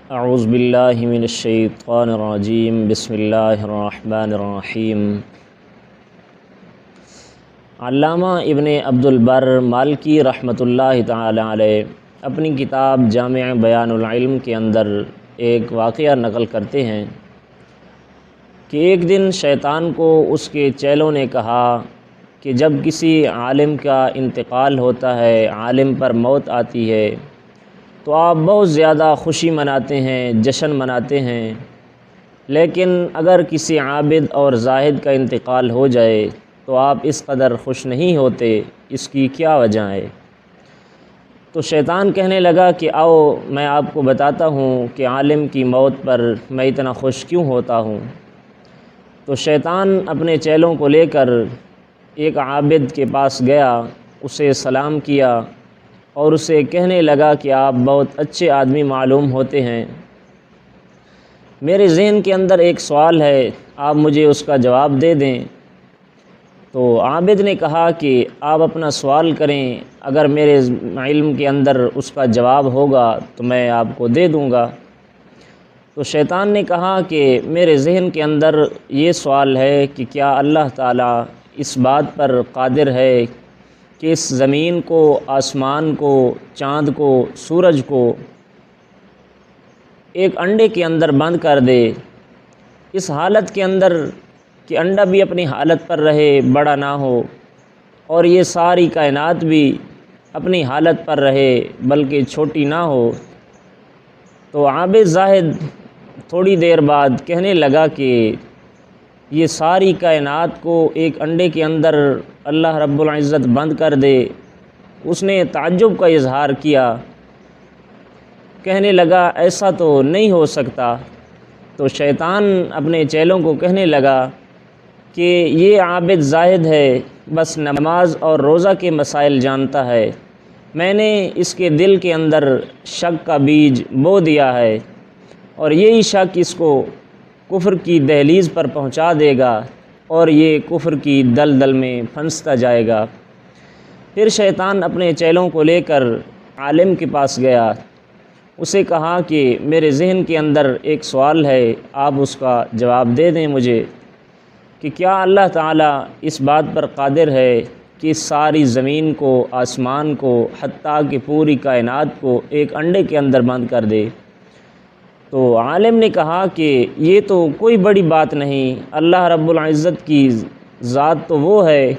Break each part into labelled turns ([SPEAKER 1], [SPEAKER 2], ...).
[SPEAKER 1] اعوذ باللہ من الشیطان الرجیم بسم اللہ الرحمن الرحیم۔ علامہ ابن عبد البر مالکی رحمۃ اللہ تعالی علیہ اپنی کتاب جامع بیان العلم کے اندر ایک واقعہ نقل کرتے ہیں کہ ایک دن شیطان کو اس کے چیلوں نے کہا کہ جب کسی عالم کا انتقال ہوتا ہے، عالم پر موت آتی ہے، تو آپ بہت زیادہ خوشی مناتے ہیں، جشن مناتے ہیں، لیکن اگر کسی عابد اور زاہد کا انتقال ہو جائے تو آپ اس قدر خوش نہیں ہوتے، اس کی کیا وجہ ہے؟ تو شیطان کہنے لگا کہ آؤ میں آپ کو بتاتا ہوں کہ عالم کی موت پر میں اتنا خوش کیوں ہوتا ہوں۔ تو شیطان اپنے چیلوں کو لے کر ایک عابد کے پاس گیا، اسے سلام کیا اور اسے کہنے لگا کہ آپ بہت اچھے آدمی معلوم ہوتے ہیں، میرے ذہن کے اندر ایک سوال ہے، آپ مجھے اس کا جواب دے دیں۔ تو عابد نے کہا کہ آپ اپنا سوال کریں، اگر میرے علم کے اندر اس کا جواب ہوگا تو میں آپ کو دے دوں گا۔ تو شیطان نے کہا کہ میرے ذہن کے اندر یہ سوال ہے کہ کیا اللہ تعالیٰ اس بات پر قادر ہے کہ اس زمین کو، آسمان کو، چاند کو، سورج کو ایک انڈے کے اندر بند کر دے، اس حالت کے اندر کہ انڈا بھی اپنی حالت پر رہے، بڑا نہ ہو، اور یہ ساری کائنات بھی اپنی حالت پر رہے بلکہ چھوٹی نہ ہو۔ تو عابد زاہد تھوڑی دیر بعد کہنے لگا کہ یہ ساری کائنات کو ایک انڈے کے اندر اللہ رب العزت بند کر دے۔ اس نے تعجب کا اظہار کیا، کہنے لگا ایسا تو نہیں ہو سکتا۔ تو شیطان اپنے چیلوں کو کہنے لگا کہ یہ عابد زاہد ہے، بس نماز اور روزہ کے مسائل جانتا ہے، میں نے اس کے دل کے اندر شک کا بیج بو دیا ہے، اور یہی شک اس کو کفر کی دہلیز پر پہنچا دے گا اور یہ کفر کی دلدل میں پھنستا جائے گا۔ پھر شیطان اپنے چیلوں کو لے کر عالم کے پاس گیا، اسے کہا کہ میرے ذہن کے اندر ایک سوال ہے، آپ اس کا جواب دے دیں مجھے کہ کیا اللہ تعالیٰ اس بات پر قادر ہے کہ ساری زمین کو، آسمان کو، حتیٰ کہ پوری کائنات کو ایک انڈے کے اندر بند کر دے؟ تو عالم نے کہا کہ یہ تو کوئی بڑی بات نہیں، اللہ رب العزت کی ذات تو وہ ہے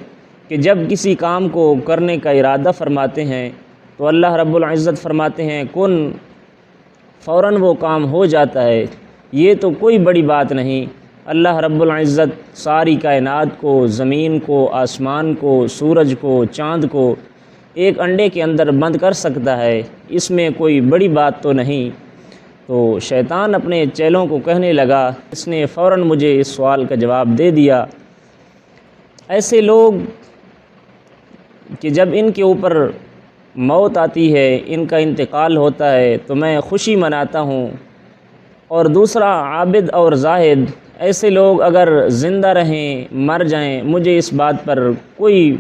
[SPEAKER 1] کہ جب کسی کام کو کرنے کا ارادہ فرماتے ہیں تو اللہ رب العزت فرماتے ہیں کن، فوراً وہ کام ہو جاتا ہے، یہ تو کوئی بڑی بات نہیں۔ اللہ رب العزت ساری کائنات کو، زمین کو، آسمان کو، سورج کو، چاند کو ایک انڈے کے اندر بند کر سکتا ہے، اس میں کوئی بڑی بات تو نہیں۔ تو شیطان اپنے چیلوں کو کہنے لگا اس نے فوراً مجھے اس سوال کا جواب دے دیا۔ ایسے لوگ کہ جب ان کے اوپر موت آتی ہے، ان کا انتقال ہوتا ہے تو میں خوشی مناتا ہوں، اور دوسرا عابد اور زاہد، ایسے لوگ اگر زندہ رہیں، مر جائیں، مجھے اس بات پر کوئی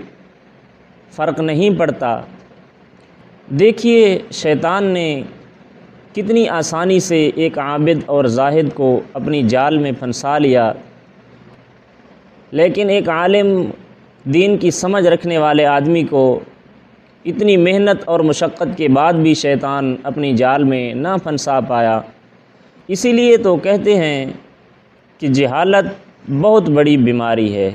[SPEAKER 1] فرق نہیں پڑتا۔ دیکھیے شیطان نے کتنی آسانی سے ایک عابد اور زاہد کو اپنی جال میں پھنسا لیا، لیکن ایک عالم دین کی سمجھ رکھنے والے آدمی کو اتنی محنت اور مشقت کے بعد بھی شیطان اپنی جال میں نہ پھنسا پایا۔ اسی لیے تو کہتے ہیں کہ جہالت بہت بڑی بیماری ہے۔